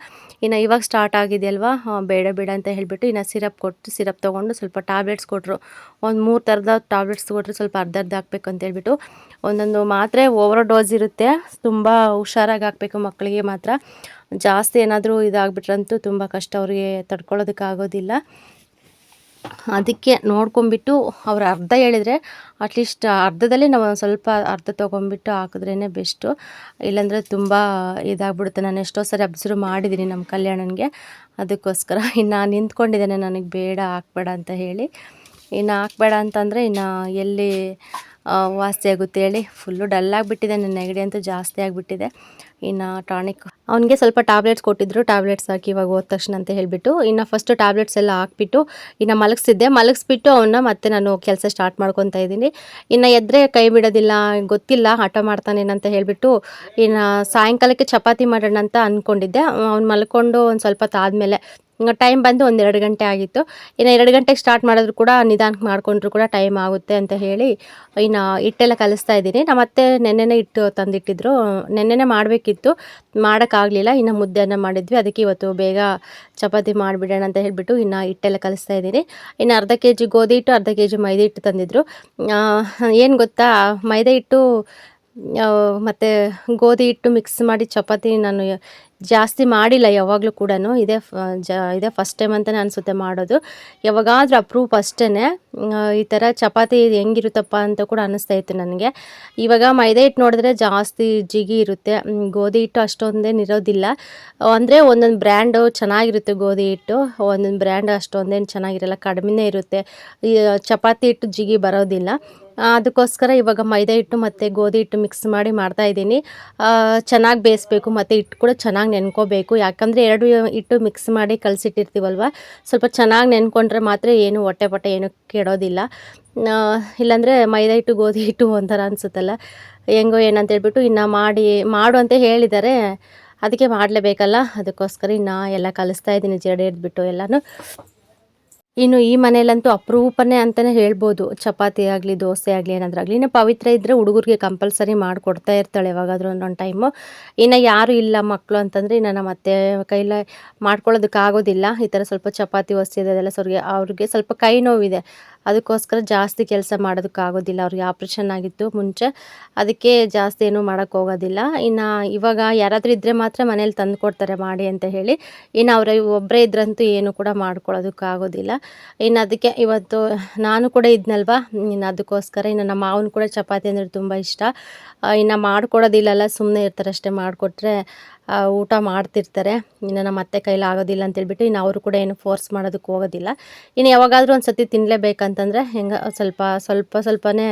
ಇನ್ನು ಇವಾಗ ಸ್ಟಾರ್ಟ್ ಆಗಿದೆಯಲ್ವಾ, ಬೇಡ ಬೇಡ ಅಂತ ಹೇಳಿಬಿಟ್ಟು ಇನ್ನು ಸಿರಪ್ ತೊಗೊಂಡು ಸ್ವಲ್ಪ ಟ್ಯಾಬ್ಲೆಟ್ಸ್ ಕೊಟ್ಟರು. ಒಂದು 3 ಥರದ ಟ್ಯಾಬ್ಲೆಟ್ಸ್ ಕೊಟ್ಟರು, ಸ್ವಲ್ಪ ಅರ್ಧ ಹಾಕ್ಬೇಕು ಅಂತ ಹೇಳ್ಬಿಟ್ಟು. ಒಂದೊಂದು ಮಾತ್ರೆ ಓವರ್ ಡೋಸ್ ಇರುತ್ತೆ, ತುಂಬ ಹುಷಾರಾಗಿ ಹಾಕಬೇಕು ಮಕ್ಕಳಿಗೆ ಮಾತ್ರ. ಜಾಸ್ತಿ ಏನಾದರೂ ಇದಾಗ್ಬಿಟ್ರಂತೂ ತುಂಬ ಕಷ್ಟ, ಅವರಿಗೆ ತಡ್ಕೊಳ್ಳೋದಕ್ಕಾಗೋದಿಲ್ಲ. ಅದಕ್ಕೆ ನೋಡ್ಕೊಂಬಿಟ್ಟು ಅವ್ರು ಅರ್ಧ ಹೇಳಿದರೆ ಅಟ್ಲೀಸ್ಟ್ ಅರ್ಧದಲ್ಲಿ ನಾವು ಒಂದು ಸ್ವಲ್ಪ ಅರ್ಧ ತೊಗೊಂಬಿಟ್ಟು ಹಾಕಿದ್ರೇ ಬೆಸ್ಟು. ಇಲ್ಲಾಂದರೆ ತುಂಬ ಇದಾಗ್ಬಿಡುತ್ತೆ. ನಾನು ಎಷ್ಟೋ ಸರಿ ಅಬ್ಸರ್ವ್ ಮಾಡಿದ್ದೀನಿ ನಮ್ಮ ಕಲ್ಯಾಣನಿಗೆ. ಅದಕ್ಕೋಸ್ಕರ ಇನ್ನು ನಿಂತ್ಕೊಂಡಿದ್ದೇನೆ, ನನಗೆ ಬೇಡ ಹಾಕ್ಬೇಡ ಅಂತ ಹೇಳಿ. ಇನ್ನು ಹಾಕ್ಬೇಡ ಅಂತಂದರೆ ಇನ್ನು ಎಲ್ಲಿ ವಾಸಿ ಆಗುತ್ತೆ ಹೇಳಿ. ಫುಲ್ಲು ಡಲ್ಲಾಗಿಬಿಟ್ಟಿದೆ, ನನ್ನ ನೆಗಡಿ ಅಂತೂ ಜಾಸ್ತಿ ಆಗಿಬಿಟ್ಟಿದೆ. ಇನ್ನು ಟಾನಿಕ್ ಅವನಿಗೆ ಸ್ವಲ್ಪ ಟ್ಯಾಬ್ಲೆಟ್ಸ್ ಕೊಟ್ಟಿದ್ದರು, ಟ್ಯಾಬ್ಲೆಟ್ಸ್ ಹಾಕಿ ಇವಾಗ ಹೋದ ತಕ್ಷಣ ಅಂತ ಹೇಳಿಬಿಟ್ಟು ಇನ್ನು ಫಸ್ಟು ಟ್ಯಾಬ್ಲೆಟ್ಸ್ ಎಲ್ಲ ಹಾಕ್ಬಿಟ್ಟು ಇನ್ನು ಮಲಗಿಸ್ಬಿಟ್ಟು ಅವನ್ನ ಮತ್ತೆ ನಾನು ಕೆಲಸ ಸ್ಟಾರ್ಟ್ ಮಾಡ್ಕೊತಾ ಇದ್ದೀನಿ. ಇನ್ನು ಎದ್ದರೆ ಕೈ ಬಿಡೋದಿಲ್ಲ, ಗೊತ್ತಿಲ್ಲ ಹಠ ಮಾಡ್ತಾನೇನಂತ ಹೇಳಿಬಿಟ್ಟು ಇನ್ನು ಸಾಯಂಕಾಲಕ್ಕೆ ಚಪಾತಿ ಮಾಡೋಣ ಅಂತ ಅಂದ್ಕೊಂಡಿದ್ದೆ. ಅವ್ನು ಮಲ್ಕೊಂಡು ಒಂದು ಸ್ವಲ್ಪ ತಾದ್ಮೇಲೆ ಟೈಮ್ ಬಂದು 1-2 ಗಂಟೆ ಆಗಿತ್ತು. ಇನ್ನು 2 ಗಂಟೆಗೆ ಸ್ಟಾರ್ಟ್ ಮಾಡಿದ್ರು ಕೂಡ ನಿಧಾನಕ್ಕೆ ಮಾಡಿಕೊಂಡ್ರು ಕೂಡ ಟೈಮ್ ಆಗುತ್ತೆ ಅಂತ ಹೇಳಿ ಇನ್ನು ಹಿಟ್ಟೆಲ್ಲ ಕಲಿಸ್ತಾ ಇದ್ದೀನಿ. ನಮ್ಮತ್ತೆ ನೆನ್ನೆನೇ ಹಿಟ್ಟು ತಂದಿಟ್ಟಿದ್ರು, ನೆನ್ನೆನೇ ಮಾಡಬೇಕಿತ್ತು, ಮಾಡೋಕ್ಕಾಗಲಿಲ್ಲ. ಇನ್ನು ಮುದ್ದೆಯನ್ನು ಮಾಡಿದ್ವಿ, ಅದಕ್ಕೆ ಇವತ್ತು ಬೇಗ ಚಪಾತಿ ಮಾಡಿಬಿಡೋಣ ಅಂತ ಹೇಳಿಬಿಟ್ಟು ಇನ್ನು ಹಿಟ್ಟೆಲ್ಲ ಕಲಿಸ್ತಾ ಇದ್ದೀನಿ. ಇನ್ನು ಅರ್ಧ kg ಗೋಧಿ ಹಿಟ್ಟು, ಅರ್ಧ kg ಮೈದಾ ಹಿಟ್ಟು ತಂದಿದ್ರು. ಏನು ಗೊತ್ತಾ, ಮೈದಾ ಹಿಟ್ಟು ಮತ್ತು ಗೋಧಿ ಹಿಟ್ಟು ಮಿಕ್ಸ್ ಮಾಡಿ ಚಪಾತಿ ನಾನು ಜಾಸ್ತಿ ಮಾಡಿಲ್ಲ ಯಾವಾಗಲೂ ಕೂಡ. ಇದೇ ಫಸ್ಟ್ ಟೈಮ್ ಅಂತಲೇ ಅನಿಸುತ್ತೆ ಮಾಡೋದು. ಯಾವಾಗಾದರೂ ಅಪ್ರೂವ್ ಅಷ್ಟೇ ಈ ಥರ ಚಪಾತಿ ಹೆಂಗಿರುತ್ತಪ್ಪ ಅಂತ ಕೂಡ ಅನ್ನಿಸ್ತಾ ಇತ್ತು ನನಗೆ. ಇವಾಗ ಮೈದಾ ಹಿಟ್ಟು ನೋಡಿದ್ರೆ ಜಾಸ್ತಿ ಜಿಗಿ ಇರುತ್ತೆ, ಗೋಧಿ ಹಿಟ್ಟು ಅಷ್ಟೊಂದೇನು ಇರೋದಿಲ್ಲ. ಅಂದರೆ ಒಂದೊಂದು ಬ್ರ್ಯಾಂಡು ಚೆನ್ನಾಗಿರುತ್ತೆ ಗೋಧಿ ಹಿಟ್ಟು, ಒಂದೊಂದು ಬ್ರ್ಯಾಂಡ್ ಅಷ್ಟೊಂದೇನು ಚೆನ್ನಾಗಿರಲ್ಲ, ಕಡಿಮೆನೇ ಇರುತ್ತೆ. ಈ ಚಪಾತಿ ಹಿಟ್ಟು ಜಿಗಿ ಬರೋದಿಲ್ಲ. ಅದಕ್ಕೋಸ್ಕರ ಇವಾಗ ಮೈದಾ ಹಿಟ್ಟು ಮತ್ತು ಗೋಧಿ ಹಿಟ್ಟು ಮಿಕ್ಸ್ ಮಾಡಿ ಮಾಡ್ತಾಯಿದ್ದೀನಿ. ಚೆನ್ನಾಗಿ ಬೇಯಿಸ್ಬೇಕು ಮತ್ತು ಹಿಟ್ಟು ಕೂಡ ಚೆನ್ನಾಗಿ ನೆನ್ಕೋಬೇಕು. ಯಾಕಂದರೆ 2 ಹಿಟ್ಟು ಮಿಕ್ಸ್ ಮಾಡಿ ಕಲಸಿಟ್ಟಿರ್ತೀವಲ್ವ, ಸ್ವಲ್ಪ ಚೆನ್ನಾಗಿ ನೆನ್ಕೊಂಡ್ರೆ ಮಾತ್ರ ಏನು ಹೊಟ್ಟೆ ಏನು ಕೆಡೋದಿಲ್ಲ. ಇಲ್ಲಾಂದರೆ ಮೈದಾ ಹಿಟ್ಟು ಗೋಧಿ ಹಿಟ್ಟು ಒಂಥರ ಅನಿಸುತ್ತಲ್ಲ, ಹೆಂಗೋ ಏನಂತ ಹೇಳ್ಬಿಟ್ಟು ಇನ್ನು ಮಾಡು ಅಂತ ಹೇಳಿದ್ದಾರೆ, ಅದಕ್ಕೆ ಮಾಡಲೇಬೇಕಲ್ಲ. ಅದಕ್ಕೋಸ್ಕರ ಇನ್ನು ಎಲ್ಲ ಕಲಿಸ್ತಾ ಇದ್ದೀನಿ, ಜಡೆ ಹಿಡಿದ್ಬಿಟ್ಟು ಎಲ್ಲನೂ. ಇನ್ನು ಈ ಮನೇಲಂತೂ ಅಪರೂಪನೇ ಅಂತಲೇ ಹೇಳ್ಬೋದು, ಚಪಾತಿ ಆಗಲಿ ದೋಸೆ ಆಗಲಿ ಏನಾದರೂ ಆಗಲಿ. ಇನ್ನು ಪವಿತ್ರ ಇದ್ದರೆ ಹುಡುಗರಿಗೆ ಕಂಪಲ್ಸರಿ ಮಾಡಿಕೊಡ್ತಾ ಇರ್ತಾಳೆ ಯಾವಾಗಾದರೂ ಒಂದೊಂದು ಟೈಮು. ಇನ್ನು ಯಾರೂ ಇಲ್ಲ ಮಕ್ಕಳು ಅಂತಂದರೆ ಇನ್ನು ನಮ್ಮ ಅತ್ತೆ ಕೈಲೇ ಮಾಡ್ಕೊಳ್ಳೋದಕ್ಕಾಗೋದಿಲ್ಲ. ಈ ಥರ ಸ್ವಲ್ಪ ಚಪಾತಿ ಒಸಿಯೋದೆಲ್ಲ ಅವ್ರಿಗೆ ಸ್ವಲ್ಪ ಕೈ ನೋವಿದೆ, ಅದಕ್ಕೋಸ್ಕರ ಜಾಸ್ತಿ ಕೆಲಸ ಮಾಡೋದಕ್ಕಾಗೋದಿಲ್ಲ. ಅವ್ರಿಗೆ ಆಪ್ರೇಷನ್ ಆಗಿತ್ತು ಮುಂಚೆ, ಅದಕ್ಕೆ ಜಾಸ್ತಿ ಏನೂ ಮಾಡೋಕ್ಕೋಗೋದಿಲ್ಲ. ಇನ್ನು ಇವಾಗ ಯಾರಾದರೂ ಇದ್ದರೆ ಮಾತ್ರ ಮನೇಲಿ ತಂದು ಕೊಡ್ತಾರೆ ಮಾಡಿ ಅಂತ ಹೇಳಿ. ಇನ್ನು ಅವರು ಒಬ್ಬರೇ ಇದ್ರಂತೂ ಏನು ಕೂಡ ಮಾಡ್ಕೊಳ್ಳೋದಕ್ಕಾಗೋದಿಲ್ಲ. ಇನ್ನು ಅದಕ್ಕೆ ಇವತ್ತು ನಾನು ಕೂಡ ಇದ್ನಲ್ವ, ಇನ್ನು ಅದಕ್ಕೋಸ್ಕರ ಇನ್ನು ನಮ್ಮ ಮಾವನು ಕೂಡ ಚಪಾತಿ ಅಂದರೆ ತುಂಬ ಇಷ್ಟ. ಇನ್ನು ಮಾಡಿಕೊಡೋದಿಲ್ಲಲ್ಲ, ಸುಮ್ಮನೆ ಇರ್ತಾರೆ ಅಷ್ಟೇ, ಮಾಡಿಕೊಟ್ರೆ ಊಟ ಮಾಡ್ತಿರ್ತಾರೆ. ಇನ್ನು ನಮ್ಮ ಅತ್ತೆ ಕೈಲಿ ಆಗೋದಿಲ್ಲ ಅಂತೇಳ್ಬಿಟ್ಟು ಇನ್ನು ಅವರು ಕೂಡ ಏನು ಫೋರ್ಸ್ ಮಾಡೋದಕ್ಕೆ ಹೋಗೋದಿಲ್ಲ. ಇನ್ನು ಯಾವಾಗಾದರೂ ಒಂದು ಸತಿ ತಿನ್ನಲೇಬೇಕಂತಂದರೆ ಹೆಂಗೆ ಸ್ವಲ್ಪನೇ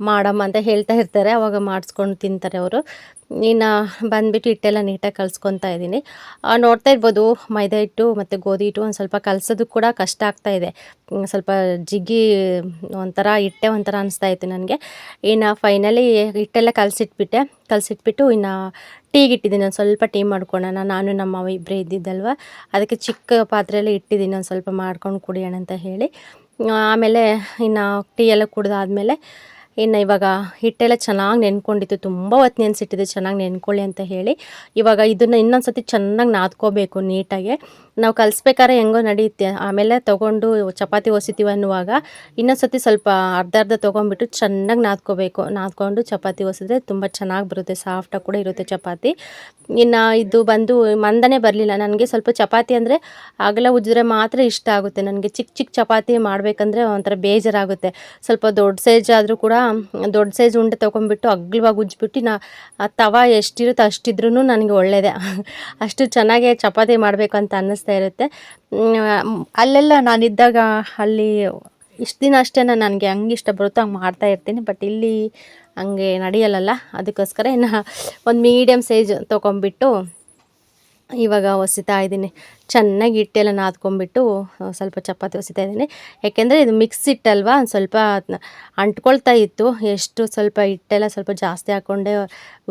ಮಾಡಮ್ಮ ಅಂತ ಹೇಳ್ತಾ ಇರ್ತಾರೆ, ಅವಾಗ ಮಾಡಿಸ್ಕೊಂಡು ತಿಂತಾರೆ ಅವರು. ಇನ್ನು ಬಂದುಬಿಟ್ಟು ಹಿಟ್ಟೆಲ್ಲ ನೀಟಾಗಿ ಕಲಿಸ್ಕೊತಾ ಇದ್ದೀನಿ. ನೋಡ್ತಾ ಇರ್ಬೋದು, ಮೈದಾ ಹಿಟ್ಟು ಮತ್ತು ಗೋಧಿ ಹಿಟ್ಟು ಒಂದು ಸ್ವಲ್ಪ ಕಲಸೋದು ಕೂಡ ಕಷ್ಟ ಆಗ್ತಾಯಿದೆ, ಸ್ವಲ್ಪ ಜಿಗ್ಗಿ ಒಂಥರ ಹಿಟ್ಟೆ ಒಂಥರ ಅನಿಸ್ತಾ ಇತ್ತು ನನಗೆ. ಇನ್ನು ಫೈನಲಿ ಹಿಟ್ಟೆಲ್ಲ ಕಲಸಿಟ್ಬಿಟ್ಟು ಇನ್ನು ಟೀಗೆ ಇಟ್ಟಿದ್ದೀನಿ. ಒಂದು ಸ್ವಲ್ಪ ಟೀ ಮಾಡ್ಕೊಳ್ಳೋಣ, ನಾನು ನಮ್ಮ ಮಾವ ಇಬ್ಬರೇ ಇದ್ದಿದ್ದಲ್ವ, ಅದಕ್ಕೆ ಚಿಕ್ಕ ಪಾತ್ರೆಯಲ್ಲಿ ಇಟ್ಟಿದ್ದೀನಿ, ಒಂದು ಸ್ವಲ್ಪ ಮಾಡ್ಕೊಂಡು ಕುಡಿಯೋಣ ಅಂತ ಹೇಳಿ. ಆಮೇಲೆ ಇನ್ನು ಟೀ ಎಲ್ಲ ಕುಡಿದಾದ್ಮೇಲೆ ಇನ್ನು ಇವಾಗ ಹಿಟ್ಟೆಲ್ಲ ಚೆನ್ನಾಗಿ ನೆನ್ಕೊಂಡಿತ್ತು, ತುಂಬ ಹೊತ್ತು ನೆನೆಸಿಟ್ಟಿದೆ ಚೆನ್ನಾಗಿ ನೆನ್ಕೊಳ್ಳಿ ಅಂತ ಹೇಳಿ. ಇವಾಗ ಇದನ್ನು ಇನ್ನೊಂದು ಸತಿ ಚೆನ್ನಾಗಿ ನಾದ್ಕೋಬೇಕು ನೀಟಾಗಿ. ನಾವು ಕಲಿಸ್ಬೇಕಾದ್ರೆ ಹೆಂಗೋ ನಡೆಯುತ್ತೆ, ಆಮೇಲೆ ತೊಗೊಂಡು ಚಪಾತಿ ಒಸಿತೀವಿ ಅನ್ನುವಾಗ ಇನ್ನೊಂದು ಸತಿ ಸ್ವಲ್ಪ ಅರ್ಧ ಅರ್ಧ ತೊಗೊಂಡ್ಬಿಟ್ಟು ಚೆನ್ನಾಗಿ ನಾದ್ಕೋಬೇಕು. ನಾದ್ಕೊಂಡು ಚಪಾತಿ ಒಸಿದ್ರೆ ತುಂಬ ಚೆನ್ನಾಗಿ ಬರುತ್ತೆ, ಸಾಫ್ಟಾಗಿ ಕೂಡ ಇರುತ್ತೆ ಚಪಾತಿ. ಇನ್ನು ಇದು ಬಂದು ಮಂದನೇ ಬರಲಿಲ್ಲ ನನಗೆ. ಸ್ವಲ್ಪ ಚಪಾತಿ ಅಂದರೆ ಅಗಲ ಉಜ್ಜಿದ್ರೆ ಮಾತ್ರ ಇಷ್ಟ ಆಗುತ್ತೆ ನನಗೆ. ಚಿಕ್ಕ ಚಿಕ್ಕ ಚಪಾತಿ ಮಾಡಬೇಕಂದ್ರೆ ಒಂಥರ ಬೇಜಾರಾಗುತ್ತೆ. ಸ್ವಲ್ಪ ದೊಡ್ಡ ಸೈಜ್ ಆದರೂ ಕೂಡ ದೊಡ್ಡ ಸೈಜ್ ಉಂಡೆ ತೊಗೊಂಡ್ಬಿಟ್ಟು ಅಗ್ಲವಾಗಿ ಉಜ್ಜಿಬಿಟ್ಟು ಆ ತವ ಎಷ್ಟಿರುತ್ತೋ ಅಷ್ಟಿದ್ರೂ ನನಗೆ ಒಳ್ಳೆಯದೇ. ಅಷ್ಟು ಚೆನ್ನಾಗೇ ಚಪಾತಿ ಮಾಡಬೇಕು ಅಂತ ಅನ್ನಿಸ್ತಾ ಇರುತ್ತೆ. ಅಲ್ಲೆಲ್ಲ ನಾನಿದ್ದಾಗ ಅಲ್ಲಿ ಇಷ್ಟು ದಿನ ಅಷ್ಟೇ ನನಗೆ ಹಂಗೆ ಇಷ್ಟ ಬರುತ್ತೋ ಹಂಗೆ ಮಾಡ್ತಾ ಇರ್ತೀನಿ. ಬಟ್ ಇಲ್ಲಿ ಹಂಗೆ ನಡೆಯಲ್ಲಲ್ಲ, ಅದಕ್ಕೋಸ್ಕರ ಇನ್ನು ಒಂದು ಮೀಡಿಯಮ್ ಸೈಜ್ ತೊಗೊಂಬಿಟ್ಟು ಇವಾಗ ಒಸಿತಾ ಇದ್ದೀನಿ. ಚೆನ್ನಾಗಿ ಹಿಟ್ಟೆಲ್ಲ ನಾದ್ಕೊಂಬಿಟ್ಟು ಸ್ವಲ್ಪ ಚಪಾತಿ ಒಸಿತಾ ಇದ್ದೀನಿ. ಯಾಕೆಂದರೆ ಇದು ಮಿಕ್ಸ್ ಹಿಟ್ಟಲ್ವಾ, ಸ್ವಲ್ಪ ಅಂಟ್ಕೊಳ್ತಾ ಇತ್ತು. ಎಷ್ಟು ಸ್ವಲ್ಪ ಹಿಟ್ಟೆಲ್ಲ ಸ್ವಲ್ಪ ಜಾಸ್ತಿ ಹಾಕ್ಕೊಂಡೆ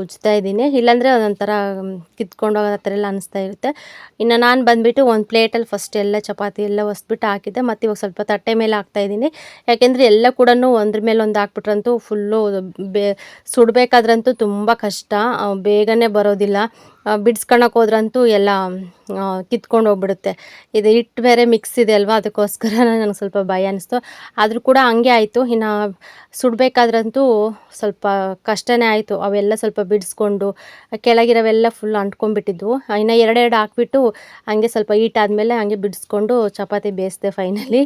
ಉಜ್ತಾ ಇದ್ದೀನಿ, ಇಲ್ಲಾಂದರೆ ಒಂಥರ ಕಿತ್ಕೊಂಡು ಹೋಗೋ ಥರ ಎಲ್ಲ ಅನ್ನಿಸ್ತಾ ಇರುತ್ತೆ. ಇನ್ನು ನಾನು ಬಂದುಬಿಟ್ಟು ಒಂದು ಪ್ಲೇಟಲ್ಲಿ ಫಸ್ಟ್ ಎಲ್ಲ ಚಪಾತಿ ಎಲ್ಲ ಒಸ್ಬಿಟ್ಟು ಹಾಕಿದ್ದೆ. ಮತ್ತು ಇವಾಗ ಸ್ವಲ್ಪ ತಟ್ಟೆ ಮೇಲೆ ಹಾಕ್ತಾಯಿದ್ದೀನಿ. ಯಾಕೆಂದರೆ ಎಲ್ಲ ಕೂಡ ಒಂದ್ರ ಮೇಲೆ ಒಂದು ಹಾಕ್ಬಿಟ್ರಂತೂ ಫುಲ್ಲು ಸುಡಬೇಕಾದ್ರಂತೂ ತುಂಬ ಕಷ್ಟ, ಬೇಗನೆ ಬರೋದಿಲ್ಲ. ಬಿಡ್ಸ್ಕೊಳಕ್ಕೆ ಹೋದ್ರಂತೂ ಎಲ್ಲ ಕಿತ್ಕೊಂಡು ಹೋಗ್ಬಿಡುತ್ತೆ. ಇದು ಹಿಟ್ಟು ಬೇರೆ ಮಿಕ್ಸ್ ಇದೆ ಅಲ್ವಾ, ಅದಕ್ಕೋಸ್ಕರ ನನಗೆ ಸ್ವಲ್ಪ ಭಯ ಅನ್ನಿಸ್ತು. ಆದರೂ ಕೂಡ ಹಂಗೆ ಆಯಿತು. ಇನ್ನು ಸುಡಬೇಕಾದ್ರಂತೂ ಸ್ವಲ್ಪ ಕಷ್ಟನೇ ಆಯಿತು. ಅವೆಲ್ಲ ಸ್ವಲ್ಪ ಬಿಡಿಸ್ಕೊಂಡು ಕೆಳಗಿರೋವೆಲ್ಲ ಫುಲ್ ಅಂಟ್ಕೊಂಡ್ಬಿಟ್ಟಿದ್ವು. ಇನ್ನು ಎರಡೆರಡು ಹಾಕ್ಬಿಟ್ಟು ಹಂಗೆ ಸ್ವಲ್ಪ ಹೀಟಾದಮೇಲೆ ಹಂಗೆ ಬಿಡಿಸ್ಕೊಂಡು ಚಪಾತಿ ಬೇಯಿಸಿದೆ ಫೈನಲಿ.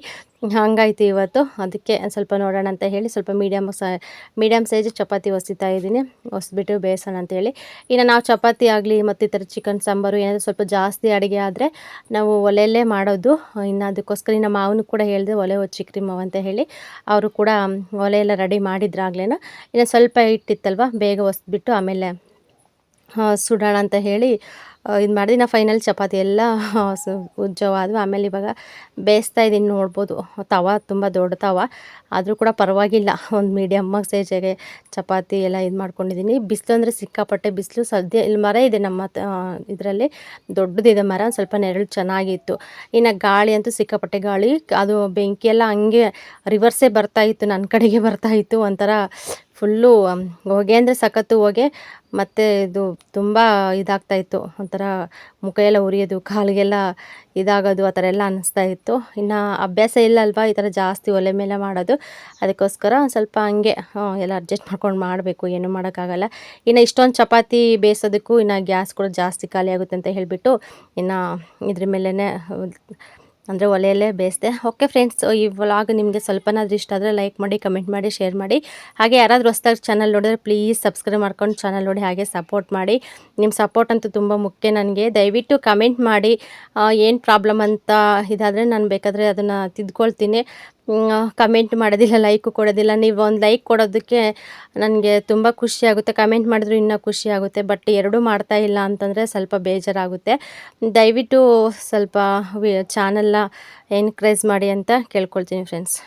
ಹಂಗಾಯ್ತು ಇವತ್ತು. ಅದಕ್ಕೆ ಸ್ವಲ್ಪ ನೋಡೋಣ ಅಂತ ಹೇಳಿ ಸ್ವಲ್ಪ ಮೀಡಿಯಮ್ ಸೈಜ್ ಚಪಾತಿ ಒಸಿತಾ ಇದ್ದೀನಿ. ಒಸಿಬಿಟ್ಟು ಬೇಯಿಸೋಣ ಅಂತೇಳಿ. ಇನ್ನು ನಾವು ಚಪಾತಿ ಆಗಲಿ ಮತ್ತು ಈ ಥರ ಚಿಕನ್ ಸಾಂಬಾರು ಏನಾದರೂ ಸ್ವಲ್ಪ ಜಾಸ್ತಿ ಅಡುಗೆ ಆದರೆ ನಾವು ಒಲೆಯಲ್ಲೇ ಮಾಡೋದು. ಇನ್ನು ಅದಕ್ಕೋಸ್ಕರ ನಮ್ಮ ಮಾವನು ಕೂಡ ಹೇಳಿದೆ ಒಲೆ ಹೊಚ್ಚಿಕ್ರಿ ಮಾವ ಅಂತ ಹೇಳಿ. ಅವರು ಕೂಡ ಒಲೆಯೆಲ್ಲ ರೆಡಿ ಮಾಡಿದ್ರಾಗ್ಲೇ. ಇನ್ನು ಸ್ವಲ್ಪ ಹಿಟ್ಟಿತ್ತಲ್ವ, ಬೇಗ ಒಸಿಬಿಟ್ಟು ಆಮೇಲೆ ಸುಡೋಣ ಅಂತ ಹೇಳಿ ಇದು ಮಾಡಿದೆ. ನಾವು ಫೈನಲ್ ಚಪಾತಿ ಎಲ್ಲ ಉಜ್ಜವಾದವು. ಆಮೇಲೆ ಇವಾಗ ಬೇಯಿಸ್ತಾ ಇದ್ದೀನಿ. ನೋಡ್ಬೋದು ತವ ತುಂಬ ದೊಡ್ಡ ತವ, ಆದರೂ ಕೂಡ ಪರವಾಗಿಲ್ಲ, ಒಂದು ಮೀಡಿಯಮ್ಮಾಗಿ ಸೈಜಾಗೆ ಚಪಾತಿ ಎಲ್ಲ ಇದು ಮಾಡ್ಕೊಂಡಿದ್ದೀನಿ. ಬಿಸಿಲು ಅಂದರೆ ಸಿಕ್ಕಾಪಟ್ಟೆ ಬಿಸಿಲು. ಸದ್ಯ ಇಲ್ಲಿ ಮರ ಇದೆ ನಮ್ಮ ಇದರಲ್ಲಿ, ದೊಡ್ಡದಿದೆ ಮರ, ಸ್ವಲ್ಪ ನೆರಳು ಚೆನ್ನಾಗಿತ್ತು. ಇನ್ನು ಗಾಳಿ ಅಂತೂ ಸಿಕ್ಕಾಪಟ್ಟೆ ಗಾಳಿ, ಅದು ಬೆಂಕಿ ಎಲ್ಲ ಹಂಗೆ ರಿವರ್ಸೇ ಬರ್ತಾಯಿತ್ತು, ನನ್ನ ಕಡೆಗೆ ಬರ್ತಾಯಿತ್ತು. ಒಂಥರ ಫುಲ್ಲು ಹೊಗೆ ಅಂದರೆ ಸಖತ್ತು ಹೊಗೆ. ಮತ್ತು ಇದು ತುಂಬ ಇದಾಗ್ತಾಯಿತ್ತು, ಒಂಥರ ಮುಖ ಎಲ್ಲ ಉರಿಯೋದು, ಕಾಲಿಗೆಲ್ಲ ಇದಾಗೋದು, ಆ ಥರ ಎಲ್ಲ ಅನ್ನಿಸ್ತಾ ಇತ್ತು. ಇನ್ನು ಅಭ್ಯಾಸ ಇಲ್ಲ ಅಲ್ವಾ ಈ ಥರ ಜಾಸ್ತಿ ಒಲೆ ಮೇಲೆ ಮಾಡೋದು, ಅದಕ್ಕೋಸ್ಕರ ಸ್ವಲ್ಪ ಹಂಗೆ ಎಲ್ಲ ಅಡ್ಜಸ್ಟ್ ಮಾಡ್ಕೊಂಡು ಮಾಡಬೇಕು, ಏನೂ ಮಾಡೋಕ್ಕಾಗಲ್ಲ. ಇನ್ನು ಇಷ್ಟೊಂದು ಚಪಾತಿ ಬೇಯಿಸೋದಕ್ಕೂ ಇನ್ನು ಗ್ಯಾಸ್ ಕೂಡ ಜಾಸ್ತಿ ಖಾಲಿ ಆಗುತ್ತೆ ಅಂತ ಹೇಳಿಬಿಟ್ಟು ಇನ್ನು ಇದ್ರ ಮೇಲೇ ಅಂದರೆ ಒಲೆಯಲ್ಲೇ ಬೇಯಿಸಿದೆ. ಓಕೆ ಫ್ರೆಂಡ್ಸ್, ಈ ವ್ಲಾಗ್ ನಿಮಗೆ ಸ್ವಲ್ಪನಾದ್ರೂ ಇಷ್ಟ ಆದರೆ ಲೈಕ್ ಮಾಡಿ, ಕಮೆಂಟ್ ಮಾಡಿ, ಶೇರ್ ಮಾಡಿ. ಹಾಗೆ ಯಾರಾದರೂ ಹೊಸ್ದಾಗಿ ಚಾನಲ್ ನೋಡಿದ್ರೆ ಪ್ಲೀಸ್ ಸಬ್ಸ್ಕ್ರೈಬ್ ಮಾಡ್ಕೊಂಡು ಚಾನಲ್ ನೋಡಿ, ಹಾಗೆ ಸಪೋರ್ಟ್ ಮಾಡಿ. ನಿಮ್ಮ ಸಪೋರ್ಟ್ ಅಂತೂ ತುಂಬ ಮುಖ್ಯ ನನಗೆ. ದಯವಿಟ್ಟು ಕಮೆಂಟ್ ಮಾಡಿ, ಏನು ಪ್ರಾಬ್ಲಮ್ ಅಂತ ಇದಾದರೆ ನಾನು ಬೇಕಾದರೆ ಅದನ್ನು ತಿದ್ಕೊಳ್ತೀನಿ. ಕಮೆಂಟ್ ಮಾಡೋದಿಲ್ಲ, ಲೈಕು ಕೊಡೋದಿಲ್ಲ. ನೀವು ಒಂದು ಲೈಕ್ ಕೊಡೋದಕ್ಕೆ ನನಗೆ ತುಂಬ ಖುಷಿಯಾಗುತ್ತೆ, ಕಮೆಂಟ್ ಮಾಡಿದ್ರು ಇನ್ನೂ ಖುಷಿಯಾಗುತ್ತೆ. ಬಟ್ ಎರಡೂ ಮಾಡ್ತಾ ಇಲ್ಲ ಅಂತಂದರೆ ಸ್ವಲ್ಪ ಬೇಜಾರಾಗುತ್ತೆ. ದಯವಿಟ್ಟು ಸ್ವಲ್ಪ ಚಾನಲ್ನ ಎನ್ಕರೇಜ್ ಮಾಡಿ ಅಂತ ಕೇಳ್ಕೊಳ್ತೀನಿ ಫ್ರೆಂಡ್ಸ್.